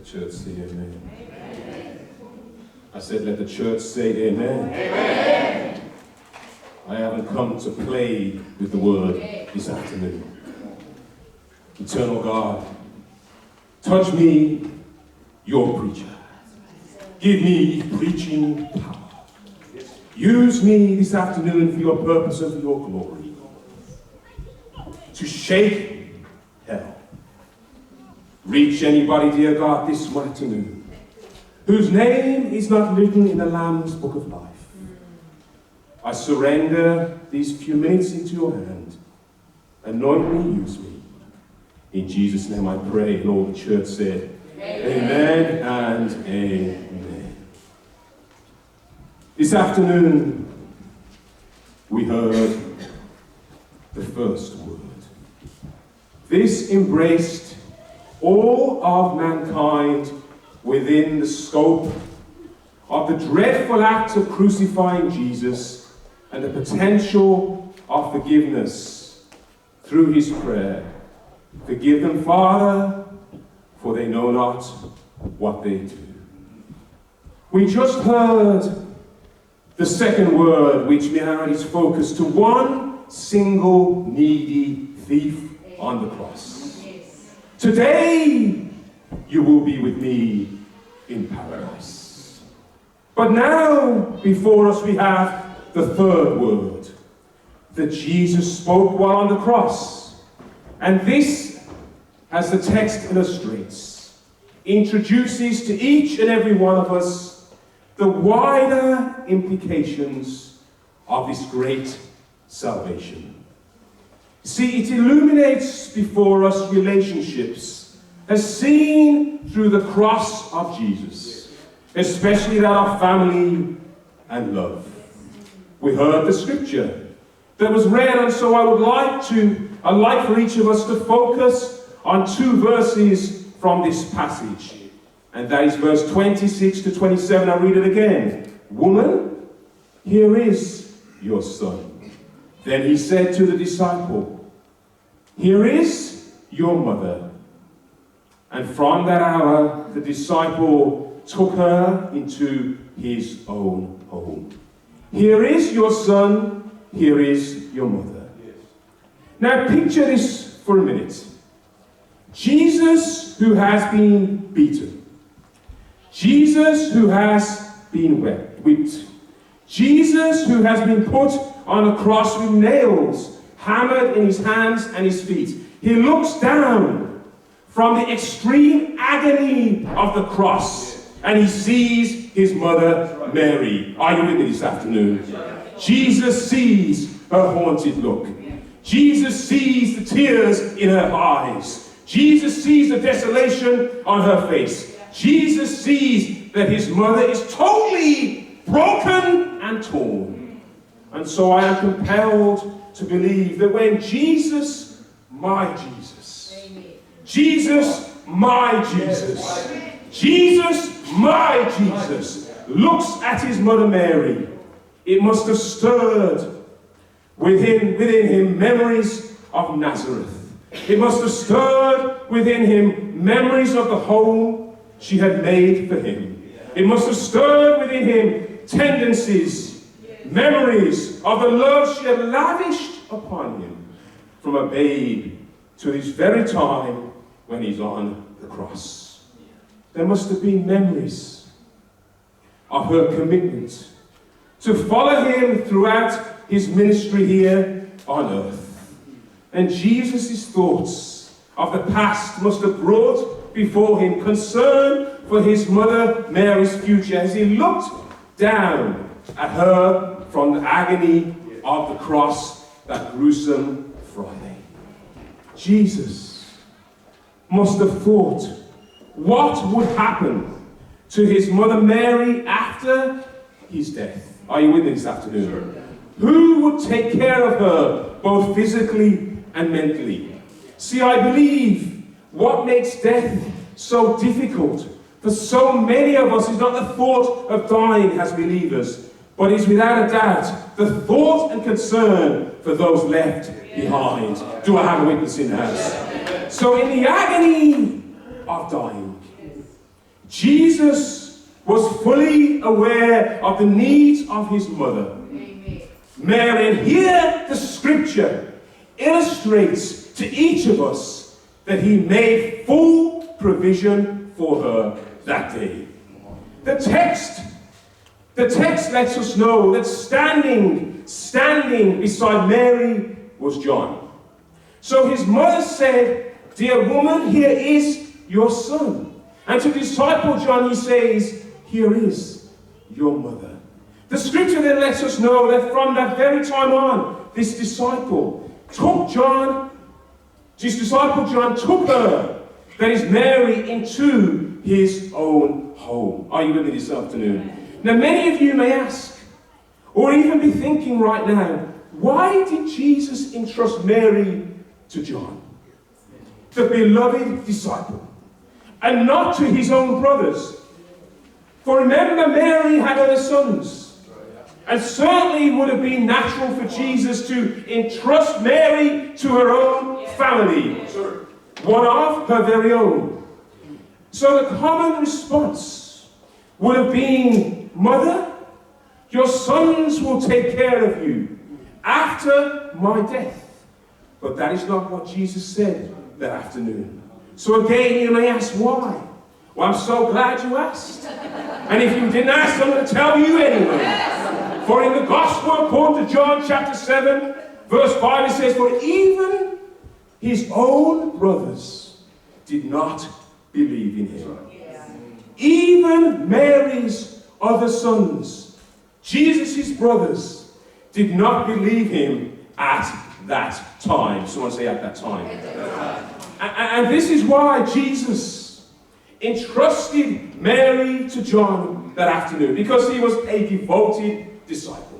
church say amen. Amen. I said, let the church say amen. Amen. I haven't come to play with the word this afternoon. Eternal God, touch me, your preacher. Give me preaching power. Use me this afternoon for your purpose and for your glory. To shake hell. Reach anybody, dear God, this afternoon, whose name is not written in the Lamb's book of life. I surrender these few minutes into your hand. Anoint me, use me. In Jesus' name I pray, and all the church said, amen, and amen. This afternoon, we heard the first word. This embraced all of mankind within the scope of the dreadful act of crucifying Jesus and the potential of forgiveness through his prayer. Forgive them, Father, for they know not what they do. We just heard the second word, which now is focused to one single needy thief on the cross. Today, you will be with me in paradise. But now, before us, we have the third word that Jesus spoke while on the cross. And this, as the text illustrates, introduces to each and every one of us the wider implications of this great salvation. See, it illuminates before us relationships as seen through the cross of Jesus, especially that of family and love. We heard the scripture that was read, and so I'd like for each of us to focus on two verses from this passage. And that is verse 26 to 27. I'll read it again. Woman, here is your son. Then he said to the disciple, here is your mother. And from that hour, the disciple took her into his own home. Here is your son, here is your mother. Yes. Now picture this for a minute. Jesus who has been beaten. Jesus who has been whipped. Jesus who has been put on a cross with nails hammered in his hands and his feet. He looks down from the extreme agony of the cross and he sees his mother Mary. Are you with me this afternoon? Jesus sees her haunted look. Jesus sees the tears in her eyes. Jesus sees the desolation on her face. Jesus sees that his mother is totally broken and torn. And so I am compelled to believe that when Jesus, my Jesus, Jesus, my Jesus, Jesus, my Jesus, looks at his mother Mary, it must have stirred within him memories of Nazareth. It must have stirred within him memories of the home she had made for him. It must have stirred within him tendencies, memories of the love she had lavished upon him from a babe to this very time when he's on the cross. There must have been memories of her commitment to follow him throughout his ministry here on earth. And Jesus' thoughts of the past must have brought before him concern for his mother Mary's future as he looked down at her from the agony of the cross that gruesome Friday. Jesus must have thought what would happen to his mother Mary after his death. Are you with me this afternoon? Sure. Who would take care of her both physically and mentally? See, I believe what makes death so difficult for so many of us is not the thought of dying as believers, but is without a doubt the thought and concern for those left behind. Do I have a witness in the house? So in the agony of dying, Jesus was fully aware of the needs of his mother, Mary. And here the scripture illustrates to each of us that he made full provision for her that day. The text lets us know that standing beside Mary was John. So his mother said, "Dear woman, here is your son." And to the disciple John he says, "Here is your mother." The scripture then lets us know that from that very time on, this disciple John took her, that is Mary, into his own home. Are you with me this afternoon? Now many of you may ask, or even be thinking right now, why did Jesus entrust Mary to John, the beloved disciple, and not to his own brothers? For remember, Mary had other sons. And certainly it would have been natural for Jesus to entrust Mary to her own family, one of her very own. So the common response would have been, "Mother, your sons will take care of you after my death." But that is not what Jesus said that afternoon. So again, you may ask why. Well, I'm so glad you asked. And if you didn't ask, I'm going to tell you anyway. For in the Gospel according to John chapter 7, verse 5, it says, "For even his own brothers did not believe in him." Even Mary's other sons, Jesus' brothers, did not believe him at that time. Someone say at that time. And this is why Jesus entrusted Mary to John that afternoon, because he was a devoted disciple.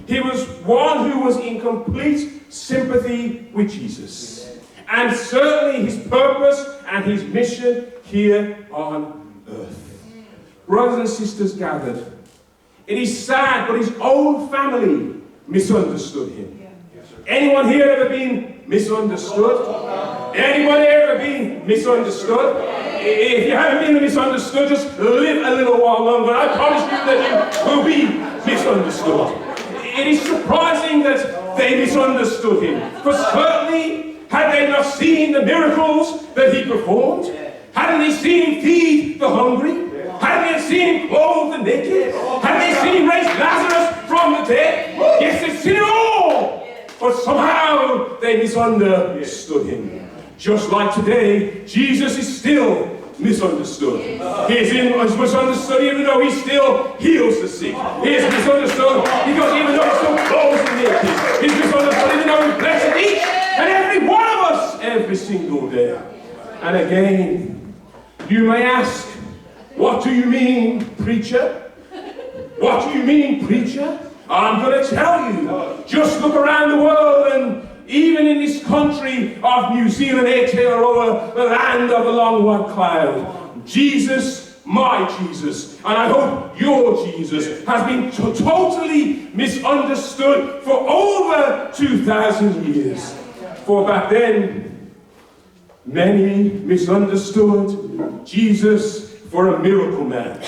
He was one who was in complete sympathy with Jesus, and certainly his purpose and his mission here on earth. Brothers and sisters gathered, it is sad, but his own family misunderstood him. Anyone here ever been misunderstood? Anyone here ever been misunderstood? If you haven't been misunderstood, just live a little while longer. I promise you that you will be misunderstood. It is surprising that they misunderstood him. For certainly, had they not seen the miracles that he performed, hadn't they seen him feed the hungry, hadn't they seen him clothe the naked, hadn't they seen him raise Lazarus from the dead? Yes, they've seen it all. But somehow they misunderstood him. Just like today, Jesus is still misunderstood. He is misunderstood even though he still heals the sick. He is misunderstood because even though he still clothes the naked, he's misunderstood even though he blesses each and every one of us every single day. And again, you may ask, what do you mean, preacher? What do you mean, preacher? I'm going to tell you. Just look around the world, and even in this country of New Zealand, Aotearoa, the land of the long white cloud, Jesus, my Jesus, and I hope your Jesus, has been totally misunderstood for over 2,000 years. For back then, many misunderstood Jesus for a miracle man.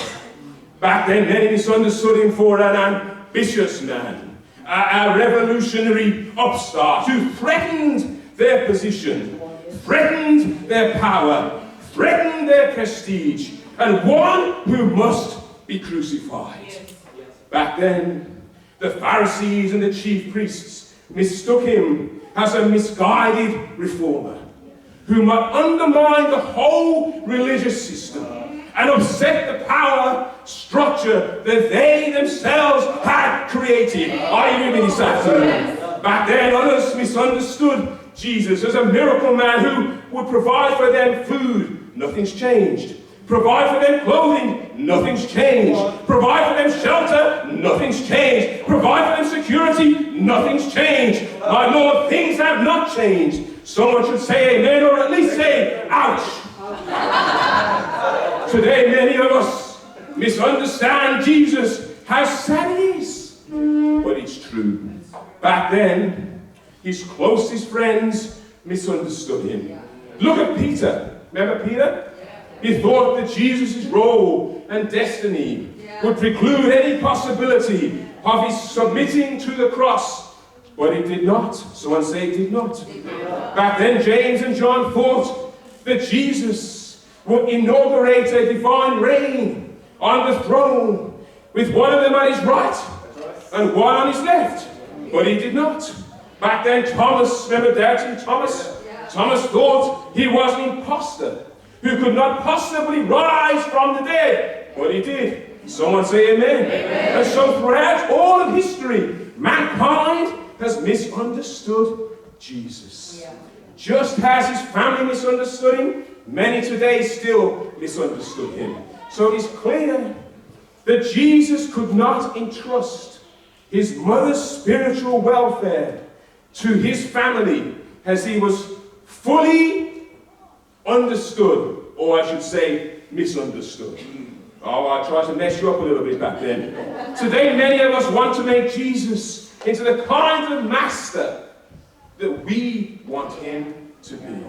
Back then, many misunderstood him for an ambitious man, a revolutionary upstart who threatened their position, threatened their power, threatened their prestige, and one who must be crucified. Back then, the Pharisees and the chief priests mistook him as a misguided reformer who might undermine the whole religious system and upset the power structure that they themselves had created. Are you with me this afternoon? Back then, others misunderstood Jesus as a miracle man who would provide for them food. Nothing's changed. Provide for them clothing. Nothing's changed. Provide for them shelter. Nothing's changed. Provide for them security. Nothing's changed. My Lord, things have not changed. Someone should say amen, or at least say ouch. Today, many of us misunderstand Jesus. How sad it is. But it's true. Back then, his closest friends misunderstood him. Look at Peter. Remember Peter? He thought that Jesus' role and destiny would preclude any possibility of his submitting to the cross. But it did not. Someone say it did not. Back then, James and John thought that Jesus would inaugurate a divine reign on the throne with one of them at his right and one on his left. But he did not. Back then, Thomas, remember doubting Thomas? Thomas thought he was an imposter who could not possibly rise from the dead. But he did. Someone say amen. Amen. And so throughout all of history, mankind has misunderstood Jesus. Just as his family misunderstood him, many today still misunderstood him. So it is clear that Jesus could not entrust his mother's spiritual welfare to his family as he was fully understood, or I should say misunderstood. Oh, I tried to mess you up a little bit back then. Today many of us want to make Jesus into the kind of master that we want him to be.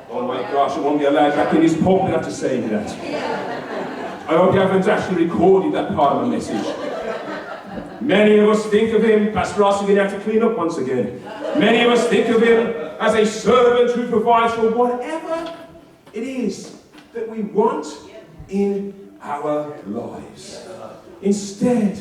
Oh my gosh, I won't be allowed back in his pulpit after saying that. I hope you haven't actually recorded that part of the message. Many of us think of him, Pastor Ross, you're going to have to clean up once again. Many of us think of him as a servant who provides for whatever it is that we want in our lives, instead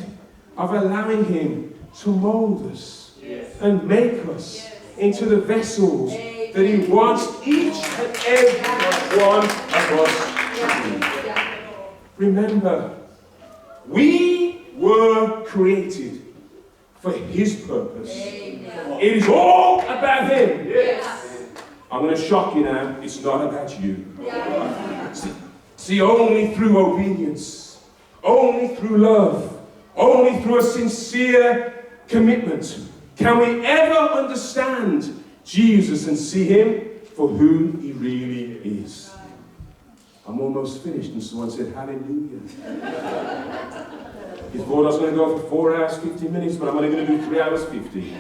of allowing him to mold us and make us into the vessels that he wants each and every one of us to be. Remember, we were created for his purpose. It is all about him. I'm going to shock you now, it's not about you. See, only through obedience, only through love, only through a sincere commitment can we ever understand Jesus and see him for who he really is. I'm almost finished, and someone said, hallelujah. He thought I was going to go for 4 hours, 50 minutes, but I'm only going to do 3 hours, 50.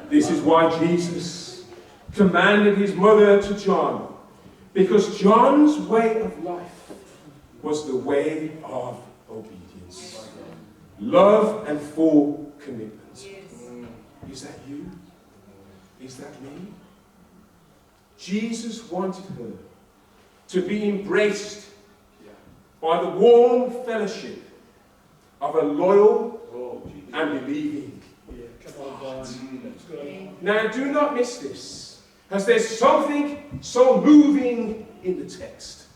This is why Jesus commanded his mother to John. Because John's way of life was the way of obedience. Love and full commitment. Is that you? Is that me? Jesus wanted her to be embraced by the warm fellowship of a loyal and believing heart. Now, do not miss this, as there's something so moving in the text.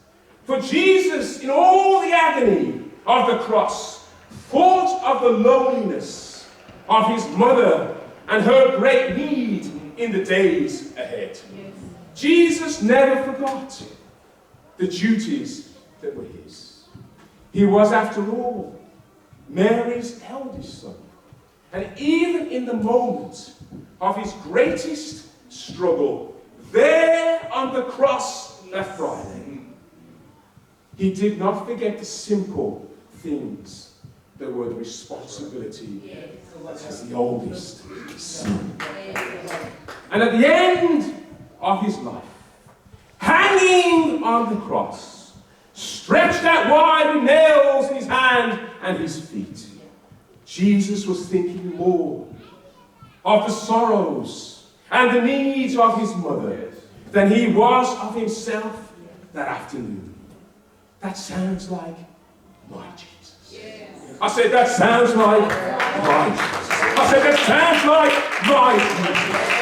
For Jesus, in all the agony of the cross, thought of the loneliness of his mother and her great need in the days ahead. Jesus never forgot the duties that were his. He was, after all, Mary's eldest son. And even in the moment of his greatest struggle, there on the cross that Friday, he did not forget the simple things that were the responsibility as the oldest son. And at the end of his life, hanging on the cross, stretched out wide with nails in his hand and his feet, Jesus was thinking more of the sorrows and the needs of his mother than he was of himself that afternoon. That sounds like my Jesus. I said, that sounds like my Jesus. I said, that sounds like my Jesus.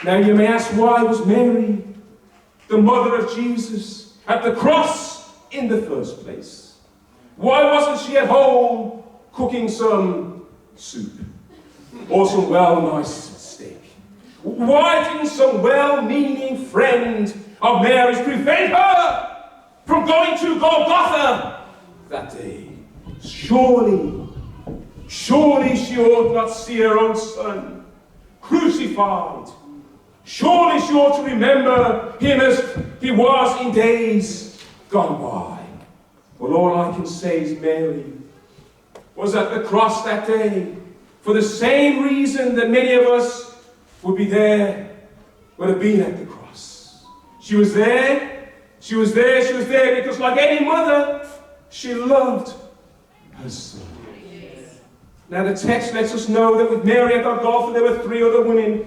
Now you may ask, why was Mary, the mother of Jesus, at the cross in the first place? Why wasn't she at home cooking some soup or some nice steak? Why didn't some well-meaning friend of Mary's prevent her from going to Golgotha that day? Surely she ought not see her own son crucified. Surely she ought to remember him as he was in days gone by. Well, all I can say is Mary was at the cross that day for the same reason that many of us would have been at the cross. She was there She was there because like any mother, she loved her son. Now the text lets us know that with Mary at Golgotha there were 3 other women.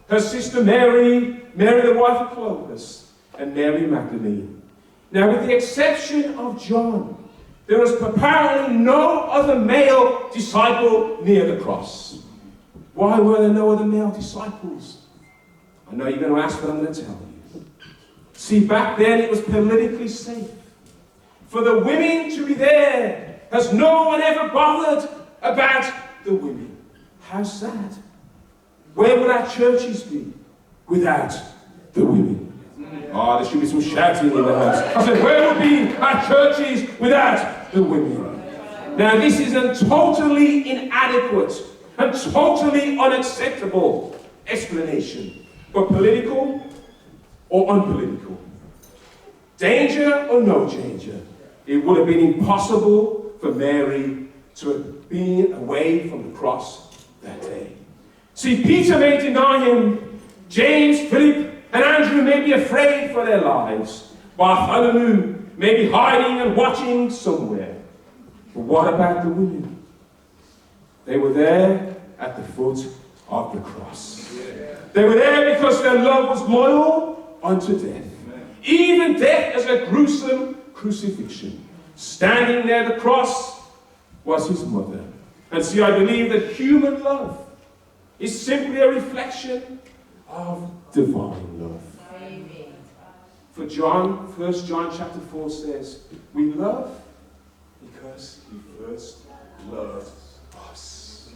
Her sister Mary, Mary the wife of Clopas, and Mary Magdalene. Now with the exception of John, there was apparently no other male disciple near the cross. Why were there no other male disciples? I know you're going to ask, but I'm going to tell you. See, back then it was politically safe for the women to be there, as no one ever bothered about the women. How sad. Where would our churches be without the women? Oh, there should be some shouting in the house. I said, where would be our churches without the women? Now, this is a totally inadequate and totally unacceptable explanation, but political or unpolitical, danger or no danger, it would have been impossible for Mary to have been away from the cross that day. See, Peter may deny him, James, Philip, and Andrew may be afraid for their lives. Bartholomew may be hiding and watching somewhere. But what about the women? They were there at the foot of the cross. They were there because their love was loyal unto death. Even death as a gruesome crucifixion. Standing near the cross was his mother. And see, I believe that human love is simply a reflection of divine love. Amen. For John, 1 John chapter 4 says, we love because he first loved us.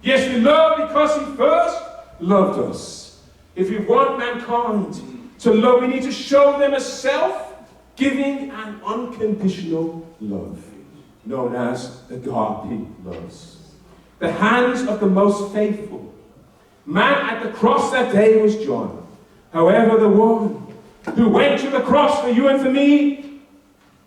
Yes, we love because he first loved us. If we want mankind to love, we need to show them a self-giving and unconditional love, known as agape love. The hands of the most faithful man at the cross that day was John. However, the one who went to the cross for you and for me,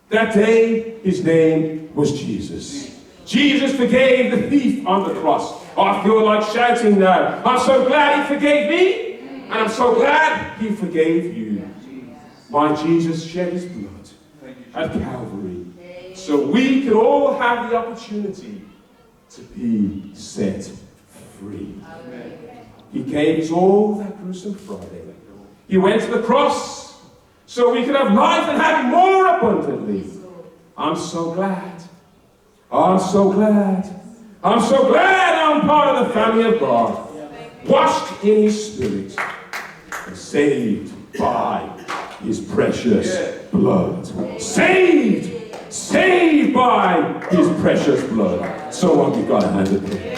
that day, his name was Jesus. Jesus forgave the thief on the cross. I feel like shouting now. I'm so glad he forgave me, and I'm so glad he forgave you. My Jesus shed his blood at Calvary, so we could all have the opportunity to be set free. Amen. He gave his all that gruesome Friday. He went to the cross so we could have life and have it more abundantly. I'm so glad. I'm so glad. I'm so glad I'm part of the family of God. Washed in his spirit and saved by his precious blood. Saved by his precious blood. So what, we've got to hand it to him.